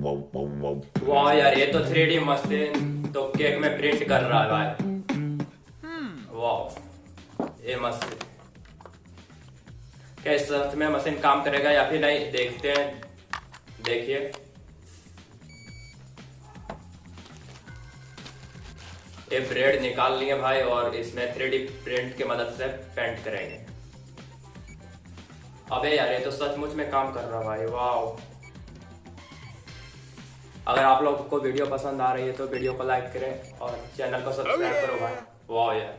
वाह यार, ये तो 3D मशीन तो केक में प्रिंट कर रहा है भाई। वाह, ये मशीन क्या इस सच में मशीन काम करेगा या फिर नहीं, देखते हैं। देखिए, ये ब्रेड निकाल लिए भाई और इसमें 3D प्रिंट की मदद से पेंट करेंगे। अबे यार, ये तो सचमुच में काम कर रहा भाई। वाह, अगर आप लोगों को वीडियो पसंद आ रही है तो वीडियो को लाइक करें और चैनल को सब्सक्राइब करो भाई। वाह यार।